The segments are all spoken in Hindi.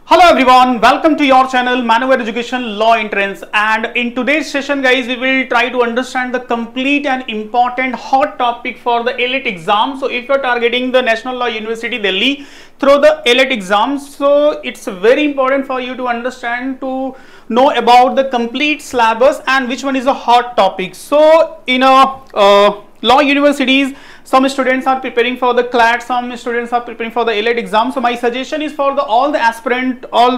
Hello everyone, welcome to your channel Manowar Education Law Entrance, and in today's session guys we will try to understand the complete and important hot topic for the AILET exam. So if you are targeting the National Law University Delhi through the AILET exam, so it's very important for you to understand, to know about the complete syllabus and which one is a hot topic. So in law universities, some students are preparing for the CLAT, some students are preparing for the AILET exam. So my suggestion is for all the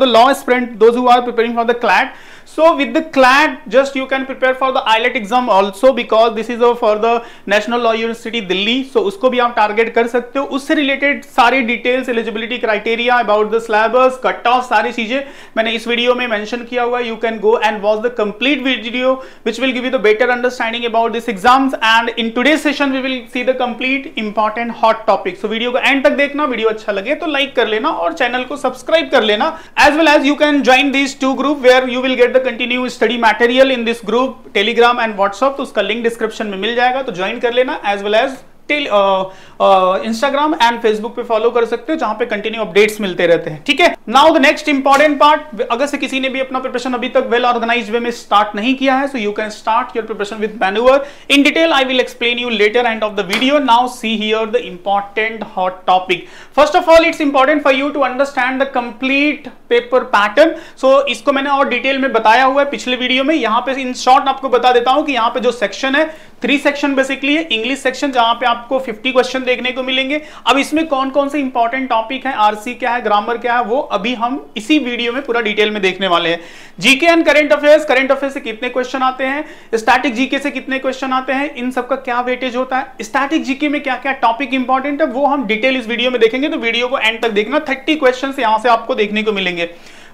law aspirant, those who are preparing for the CLAT. So with the CLAT, just you can prepare for the AILET exam also, because this is for the National Law University Delhi. So उसको भी आप टारगेट कर सकते हो. उससे रिलेटेड सारी details, eligibility criteria, about the syllabus, cut off, सारी चीजें मैंने इस वीडियो में मेंशन किया हुआ है. You can go and watch the complete video which will give you the better understanding about this exams. And in today's session we will see the complete important hot topic. So video को एंड तक देखना. वीडियो अच्छा लगे तो लाइक कर लेना और चैनल को सब्सक्राइब कर लेना. As well as you can join this to group where you will get the continue study material in this group, Telegram and WhatsApp. तो उसका लिंक डिस्क्रिप्शन में मिल जाएगा, तो ज्वाइन कर लेना. As well as Instagram and Facebook पे फॉलो कर सकते हो, जहां पे कंटिन्यू अपडेट्स मिलते रहते हैं. ठीक है. Now the next important part, अगर से किसी ने भी अपना प्रिपरेशन अभी तक वेल ऑर्गेनाइज्ड वे में स्टार्ट नहीं किया है, so you can start your preparation with manure. In detail I will explain you later end of the video. Now see here the important hot topic. First of all it's important for you to understand the complete paper pattern. So इसको मैंने और डिटेल में बताया हुआ है पिछले वीडियो में. यहाँ पे इन शॉर्ट आपको बता देता हूं कि यहाँ पे जो सेक्शन है, 3 सेक्शन बेसिकली है. इंग्लिश सेक्शन जहां पे आपको 50 क्वेश्चन देखने को मिलेंगे. अब इसमें कौन कौन से इंपॉर्टेंट टॉपिक है, आरसी क्या है, ग्रामर क्या है, वो अभी हम इसी वीडियो में पूरा डिटेल में देखने वाले हैं. GK and current affairs, current affairs से कितने क्वेश्चन आते हैं, स्टैटिक जीके से कितने क्वेश्चन आते हैं, इन सबका क्या वेटेज होता है, स्टैटिक जीके में क्या क्या टॉपिक इंपॉर्टेंट है, वो हम डिटेल इस वीडियो में देखेंगे. तो वीडियो को एंड तक देखना. 30 क्वेश्चन यहां से आपको देखने को मिलेंगे.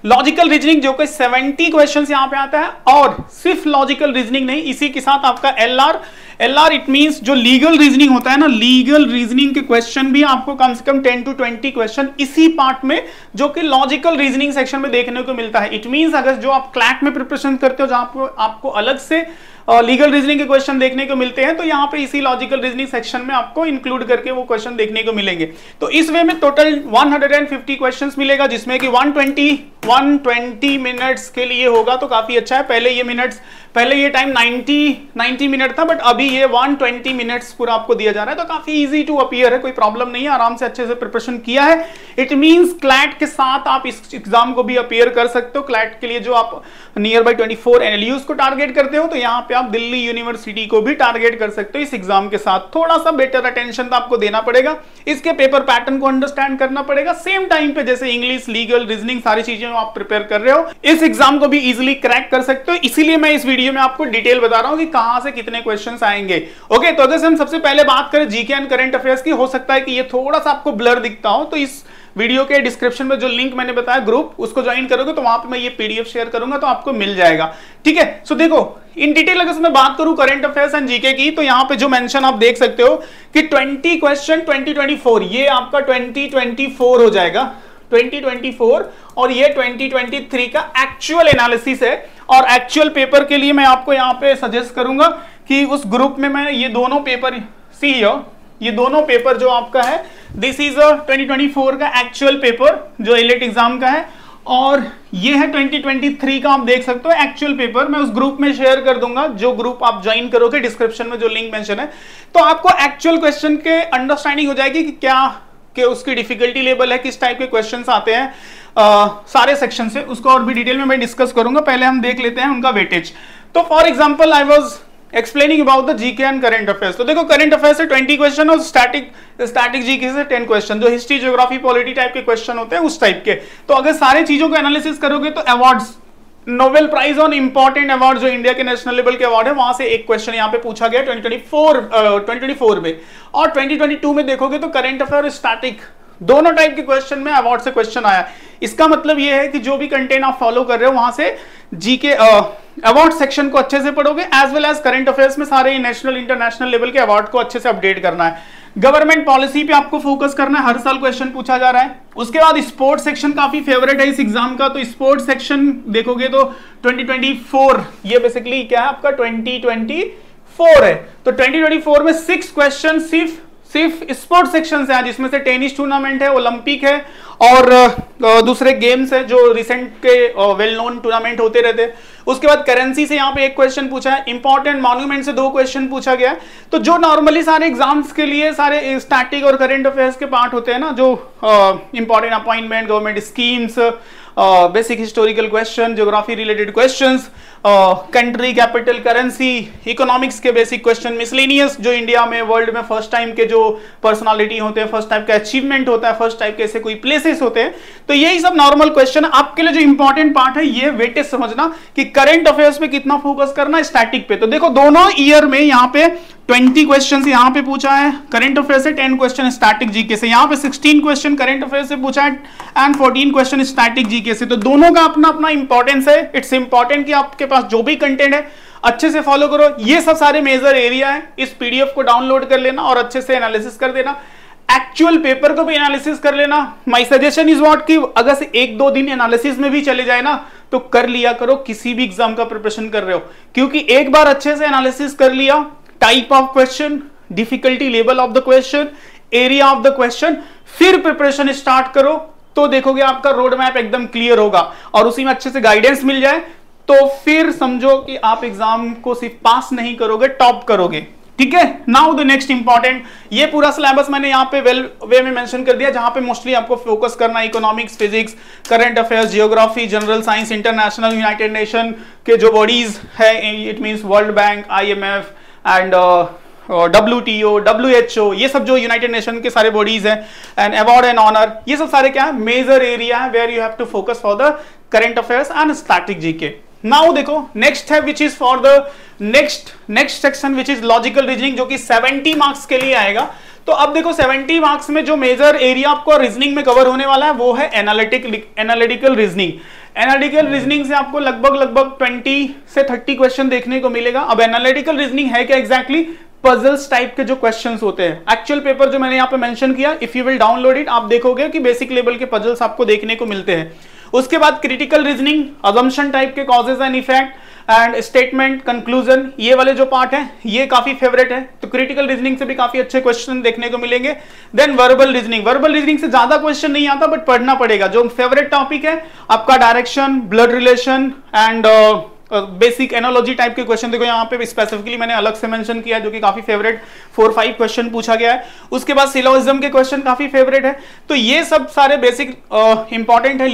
लॉजिकल रीजनिंग जो कि 70 क्वेश्चंस यहां पे आता है, और सिर्फ लॉजिकल रीजनिंग नहीं, इसी के साथ आपका एलआर इट मींस जो लीगल रीजनिंग होता है ना, लीगल रीजनिंग के क्वेश्चन भी आपको कम से कम 10 to 20 क्वेश्चन इसी पार्ट में, जो कि लॉजिकल रीजनिंग सेक्शन में देखने को मिलता है. इट मींस अगर जो आप क्लैट में प्रिपरेशन करते हो, जहां आपको अलग से लीगल रीजनिंग के क्वेश्चन देखने को मिलते हैं, तो यहाँ पे इसी लॉजिकल रीजनिंग सेक्शन में आपको इंक्लूड करके वो क्वेश्चन देखने को मिलेंगे. तो इस वे में टोटल 150 क्वेश्चंस मिलेगा, जिसमें कि 120 मिनट्स के लिए होगा. तो काफी अच्छा है. पहले ये टाइम 90 मिनट था, बट अभी ये 120 मिनट्स पूरा आपको दिया जा रहा है. तो काफी इजी टू अपीयर है, कोई प्रॉब्लम नहीं है. आराम से अच्छे से प्रिपरेशन किया है. इट मींस क्लैट के साथ आप इस एग्जाम को भी अपीयर कर सकते हो. क्लैट के लिए जो आप नियर बाई 24 एनएलयूज को टारगेट करते हो, तो यहाँ पे आप दिल्ली यूनिवर्सिटी को भी टारगेट कर सकते हो. इस एग्जाम के साथ थोड़ा सा बेटर अटेंशन तो आपको देना पड़ेगा, इसके पेपर पैटर्न को अंडरस्टैंड करना पड़ेगा. सेम टाइम पे जैसे इंग्लिश, लीगल, रीजनिंग, सारी चीजें आप प्रिपेयर कर रहे हो, इस एग्जाम को भी इजीली क्रैक कर सकते हो. इसीलिए मैं इस वीडियो में आपको डिटेल बता रहा हूं कि कहां से कितने क्वेश्चंस आएंगे. ओके. तो अगर हम सबसे पहले बात करें जीके एंड करंट अफेयर्स की, हो सकता है कि ये थोड़ा सा आपको ब्लर दिखता हो, तो इस वीडियो के डिस्क्रिप्शन में जो लिंक मैंने बताया ग्रुप, उसको ज्वाइन करोगे तो वहां पे मैं ये पीडीएफ शेयर करूंगा, तो आपको मिल जाएगा. ठीक है. सो देखो, इन डिटेल अगर मैं बात करूं करंट अफेयर्स एंड जीके की, तो यहां पे जो मेंशन आप देख सकते हो कि 20 क्वेश्चन 2024, ये आपका 2024 हो जाएगा, 2024, और ये 2023 का एक्चुअल एनालिसिस है. और एक्चुअल पेपर के लिए मैं आपको यहां पे सजेस्ट करूंगा कि उस ग्रुप में मैं ये दोनों पेपर, सी हियर, ये दोनों पेपर जो आपका है, दिस इज 2024 का एक्चुअल पेपर जो एलिट एग्जाम का है, और ये है 2023 का. आप देख सकते हो एक्चुअल पेपर. मैं उस ग्रुप में शेयर कर दूंगा, जो ग्रुप आप ज्वाइन करोगे, डिस्क्रिप्शन में जो लिंक मेंशन है, तो आपको एक्चुअल क्वेश्चन के अंडरस्टैंडिंग हो जाएगी कि क्या कि उसकी डिफिकल्टी लेवल है, किस टाइप के क्वेश्चंस आते हैं सारे सेक्शन से. उसको और भी डिटेल में मैं डिस्कस करूंगा. पहले हम देख लेते हैं उनका वेटेज. तो for example I was explaining about the GK and current affairs. तो देखो, करंट अफेयर्स से 20 क्वेश्चन और स्टैटिक जीके से 10 क्वेश्चन, जो हिस्ट्री, ज्योग्राफी, पॉलिटी टाइप के क्वेश्चन होते हैं, उस टाइप के. तो अगर सारे चीजों को एनालिसिस करोगे तो awards, Nobel prize on important award, जो इंडिया के नेशनल लेवल के अवार्ड है, वहां से एक क्वेश्चन यहाँ पे पूछा गया 2024 में. और 2022 में देखोगे तो करंट अफेयर, स्टैटिक, दोनों टाइप के क्वेश्चन में अवार्ड से क्वेश्चन आया. इसका मतलब यह है कि जो भी कंटेंट आप फॉलो कर रहे हो, वहां से जीके अवार्ड सेक्शन को अच्छे से पढ़ोगे, as well as current affairs में सारे नेशनल, इंटरनेशनल लेवल के अवार्ड को अच्छे से अपडेट करना है. गवर्नमेंट पॉलिसी पे आपको फोकस करना है, हर साल क्वेश्चन पूछा जा रहा है. उसके बाद स्पोर्ट्स सेक्शन काफी फेवरेट है इस एग्जाम का. तो स्पोर्ट्स सेक्शन देखोगे तो 2024, ये बेसिकली क्या है आपका 2024 है. तो 2024 में 6 क्वेश्चन, सिर्फ सिर्फ स्पोर्ट्स सेक्शन से हैं, जिसमें से टेनिस टूर्नामेंट है, ओलंपिक है और दूसरे गेम्स है जो रिसेंट के वेल नोन टूर्नामेंट होते रहते हैं। उसके बाद करेंसी से यहाँ पे एक क्वेश्चन पूछा है, इंपॉर्टेंट मॉन्यूमेंट से 2 क्वेश्चन पूछा गया है। तो जो नॉर्मली सारे एग्जाम्स के लिए सारे स्टैटिक और करंट अफेयर्स के पार्ट होते हैं ना, जो important appointment, government schemes, basic historical question, geography related questions, country, capital, currency, economics के बेसिक क्वेश्चन, मिसलेनियस जो इंडिया में वर्ल्ड में फर्स्ट टाइम के जो पर्सनालिटी होते हैं, फर्स्ट टाइप का अचीवमेंट होता है, फर्स्ट टाइप के ऐसे कोई प्लेसेस होते हैं, तो यही सब नॉर्मल क्वेश्चन। आपके लिए जो इंपॉर्टेंट पार्ट है ये वेटेज समझना कि करंट अफेयर्स पे कितना फोकस करना है, स्टैटिक पे। तो देखो दोनों ईयर में यहाँ पे 20 क्वेश्चन यहाँ पे पूछा है करंट अफेयर से, 10 क्वेश्चन स्टैटिक जीके से। यहाँ पे 16 क्वेश्चन करंट अफेयर से पूछा है एंड 14 क्वेश्चन स्टैटिक जीके से। तो दोनों का अपना अपना इंपॉर्टेंस है। इट्स इंपॉर्टेंट कि आपके पास जो भी कंटेंट है अच्छे से फॉलो करो। ये सब सारे मेजर एरिया है, इस पीडीएफ को डाउनलोड कर लेना और अच्छे से एनालिसिस कर देना, एक्चुअल पेपर को भी एनालिसिस कर लेना। माय सजेशन इज व्हाट कि अगर से 1-2 दिन एनालिसिस में भी चले जाए ना तो कर लिया करो, किसी भी एग्जाम का प्रिपरेशन कर रहे हो, क्योंकि एक बार अच्छे से एनालिसिस कर लिया, type of question, difficulty level of the question, area of the question, फिर प्रिपरेशन स्टार्ट करो तो देखोगे आपका रोड मैप एकदम क्लियर होगा और उसी में अच्छे से गाइडेंस मिल जाए तो फिर समझो कि आप एग्जाम को सिर्फ पास नहीं करोगे, टॉप करोगे। ठीक है, नाउ द नेक्स्ट इंपॉर्टेंट, ये पूरा सिलेबस मैंने यहाँ पे वेल वे में मेंशन कर दिया, जहां पे मोस्टली आपको फोकस करना है economics, physics, current affairs, geography, general science, international United nation के जो बॉडीज है, it means world bank, IMF and WTO, WHO, ये सब जो यूनाइटेड नेशन के सारे बॉडीज हैं, एंड अवार्ड एंड ऑनर, ये सब सारे क्या है, मेजर एरिया है where you have to focus for the current affairs and static GK. Now देखो नेक्स्ट है which is for the next section which is logical reasoning, जो कि 70 मार्क्स के लिए आएगा। तो अब देखो 70 मार्क्स में जो मेजर एरिया आपको रीजनिंग में कवर होने वाला है वो है एनालिटिकल रीजनिंग। एनालिटिकल रीजनिंग से आपको लगभग 20 से 30 क्वेश्चन देखने को मिलेगा। अब एनालिटिकल रीजनिंग है क्या एग्जैक्टली? पजल्स टाइप के जो क्वेश्चंस होते हैं। एक्चुअल पेपर जो मैंने यहाँ पे मेंशन किया, if you will download it, आप देखोगे कि बेसिक लेवल के पजल्स आपको देखने को मिलते हैं। उसके बाद क्रिटिकल रीजनिंग, अजम्पशन टाइप के causes and effect and statement, conclusion, ये वाले जो पार्ट है ये काफी फेवरेट है, तो क्रिटिकल रीजनिंग से भी काफी अच्छे क्वेश्चन देखने को मिलेंगे। देन वर्बल रीजनिंग से ज्यादा क्वेश्चन नहीं आता बट पढ़ना पड़ेगा। जो फेवरेट टॉपिक है आपका direction, blood relation and basic analogy type के क्वेश्चन, देखो यहाँ पे स्पेसिफिकली मैंने अलग से मेंशन किया जो कि काफी फेवरेट 4-5 क्वेश्चन पूछा गया है। उसके बाद सिलोजिज्म के क्वेश्चन काफी फेवरेट है। तो ये सब सारे बेसिक इंपॉर्टेंट है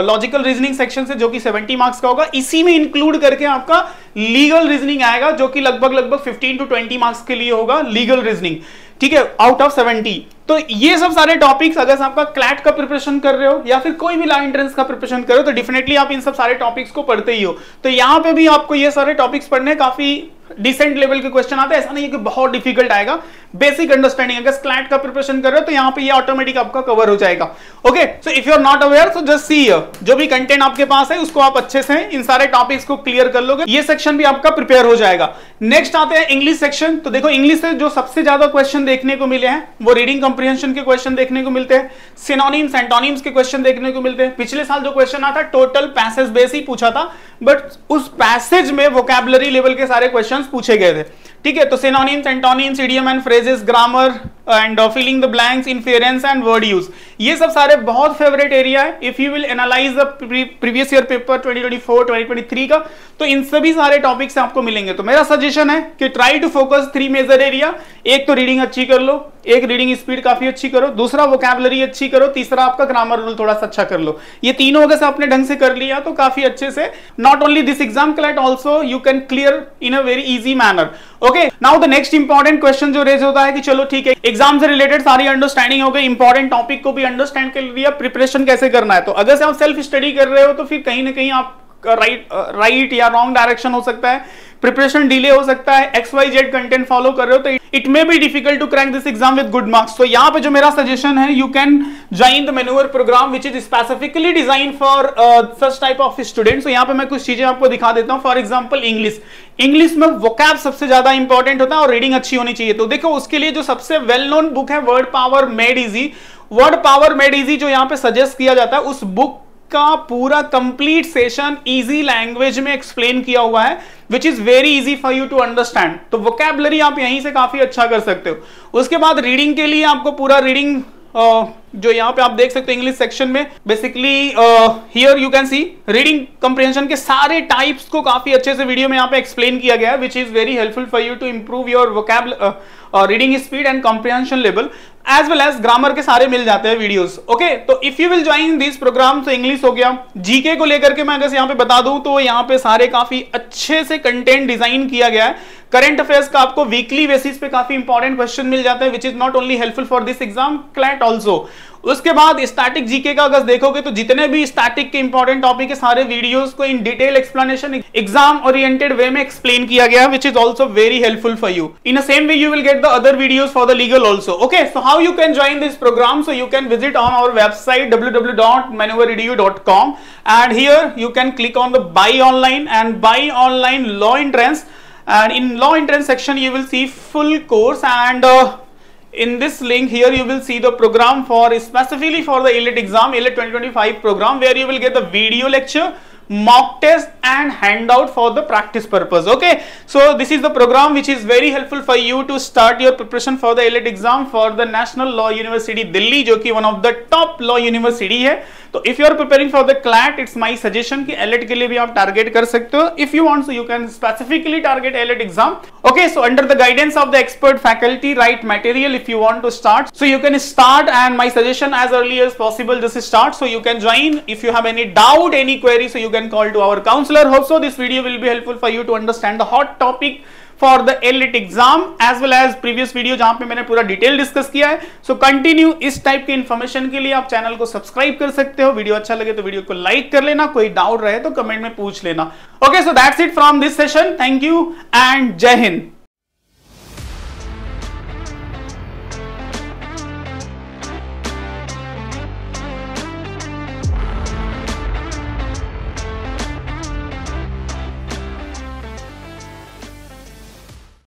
लॉजिकल रीजनिंग सेक्शन से, जो कि 70 मार्क्स का होगा। इसी में इंक्लूड करके आपका लीगल रीजनिंग आएगा, जो कि लगभग 15 to 20 मार्क्स के लिए होगा लीगल रीजनिंग। ठीक है, आउट ऑफ 70। तो ये सब सारे टॉपिक्स अगर आपका क्लैट का प्रिपरेशन कर रहे हो या फिर कोई भी लॉ एंट्रेंस का प्रिपरेशन कर रहे हो तो डेफिनेटली आप इन सब सारे टॉपिक्स को पढ़ते ही हो। तो यहाँ पे भी आपको ये सारे टॉपिक्स पढ़ने काफी डिसेंट लेवल के क्वेश्चन आते हैं, ऐसा नहीं है कि बहुत डिफिकल्ट आएगा। बेसिक अंडरस्टैंडिंग, अगर क्लैट का प्रिपरेशन कर रहे हो तो यहाँ पे ये ऑटोमेटिक आपका कवर हो जाएगा। Okay, so if you are not aware so just see जो भी कंटेंट आपके पास है उसको आप अच्छे से इन सारे टॉपिक्स को क्लियर कर लोगे, ये सेक्शन भी आपका प्रिपेयर हो जाएगा। नेक्स्ट आते हैं इंग्लिश सेक्शन। तो देखो इंग्लिश से जो सबसे ज्यादा क्वेश्चन देखने को मिले हैं वो रीडिंग कॉम्प्रिहेंशन के क्वेश्चन देखने को मिलते हैं, सिनोनिम्स एंटोनिम्स के क्वेश्चन देखने को मिलते हैं। पिछले साल जो क्वेश्चन आता टोटल पैसेज बेस ही पूछा था, बट उस पैसेज में वोकैबुलरी लेवल के सारे क्वेश्चंस पूछे गए थे। ठीक है, तो synonyms, antonyms, idiom and phrases, grammar and filling the blanks, inference and word use, ये सब सारे बहुत फेवरेट एरिया है। If you will analyse the previous year paper 2024 2023 का, तो इन सभी सारे टॉपिक्स आपको मिलेंगे। तो मेरा सजेशन है कि try to focus 3 major area. एक तो रीडिंग अच्छी कर लो, एक रीडिंग स्पीड काफी अच्छी करो, दूसरा वोकैबुलरी अच्छी करो, तीसरा आपका ग्रामर रूल थोड़ा सा अच्छा कर लो। ये तीनों अगर से आपने ढंग से कर लिया तो काफी अच्छे से not only this exam CLAT also you can clear in a very easy manner. Okay, now the next important question जो रेज होता है कि चलो ठीक है, एग्जाम से रिलेटेड सारी अंडरस्टैंडिंग हो गई, इंपॉर्टेंट टॉपिक को भी अंडरस्टैंड कर लिया, प्रिपरेशन कैसे करना है। तो अगर से आप सेल्फ स्टडी कर रहे हो तो फिर कहीं ना कहीं आप राइट या रॉन्ग डायरेक्शन हो सकता है, प्रिपरेशन डिले हो सकता है, XYZ कंटेंट फॉलो कर रहे हो तो it may be difficult to crack this exam with good marks. तो यहाँ पे जो मेरा सजेशन है, you can join the manual program which is specifically design for such type of students. तो यहाँ पे मैं कुछ चीजें आपको दिखा देता हूँ। फॉर एग्जाम्पल इंग्लिश में वोकैब सबसे ज्यादा इंपॉर्टेंट होता है और रीडिंग अच्छी होनी चाहिए। तो देखो उसके लिए जो सबसे वेल नोन बुक है word power made easy, word power made easy जो यहाँ पे सजेस्ट किया जाता है, उस बुक का पूरा कंप्लीट सेशन इजी लैंग्वेज में एक्सप्लेन किया हुआ है, which is very easy for you to understand. तो वोकैबुलरी आप यहीं से काफी अच्छा कर सकते हो। उसके बाद रीडिंग के लिए आपको पूरा रीडिंग जो यहाँ पे आप देख सकते हो इंग्लिश सेक्शन में, basically here you can see reading comprehension के सारे टाइप्स को काफी अच्छे से वीडियो में यहाँ पे एक्सप्लेन किया गया है, which is very helpful for you to improve your vocabulary reading speed and comprehension level, as well as grammar के सारे मिल जाते हैं वीडियोस। ओके, तो if you will join this program, तो इंग्लिश हो गया। जीके को लेकर के मैं अगर यहाँ पे बता दूं तो यहाँ पे सारे काफी अच्छे से कंटेंट डिजाइन किया गया है। करंट अफेयर्स का आपको वीकली बेसिस पे काफी इंपॉर्टेंट क्वेश्चन मिल जाते हैं, which is not only helpful for this exam, CLAT also. उसके बाद स्टैटिक जीके का अगर देखोगे तो जितने भी स्टैटिक के इंपॉर्टेंट टॉपिक है सारे वीडियोस को in detail explanation exam oriented way में एक्सप्लेन किया गया है, which is also very helpful for you. In the same way you will get the other videos for the legal also. Okay, so how you can join this program? So you can visit on our website www.maneuveredu.com, and here you can click on the buy online and buy online law entrance, and in law entrance section you will see full course, and in this link here you will see the program for specifically for the AILET exam, AILET 2025 program, where you will get the video lecture, mock test and handout for the practice purpose. Okay, so this is the program which is very helpful for you to start your preparation for the AILET exam for the National Law University Delhi, जो कि one of the top law university है। तो if you are preparing for the CLAT, it's my suggestion कि AILET के लिए भी आप टारगेट कर सकते हो। If you want, so you can specifically target AILET exam. Okay, so under the guidance of the expert faculty, write material if you want to start. So you can start, and my suggestion as early as possible just start. So you can join. If you have any doubt, any query, so you can call to our counselor. Hope so this video will be helpful for you to understand the hot topic for the AILET exam as well as previous video जहां पे मैंने पूरा डिटेल डिस्कस किया है। So continue इस टाइप के इन्फॉर्मेशन के लिए आप चैनल को सब्सक्राइब कर सकते हो। वीडियो अच्छा लगे तो वीडियो को लाइक कर लेना, कोई डाउट रहे तो कमेंट में पूछ लेना। Okay, so that's it from this session. Thank you and जय हिंद।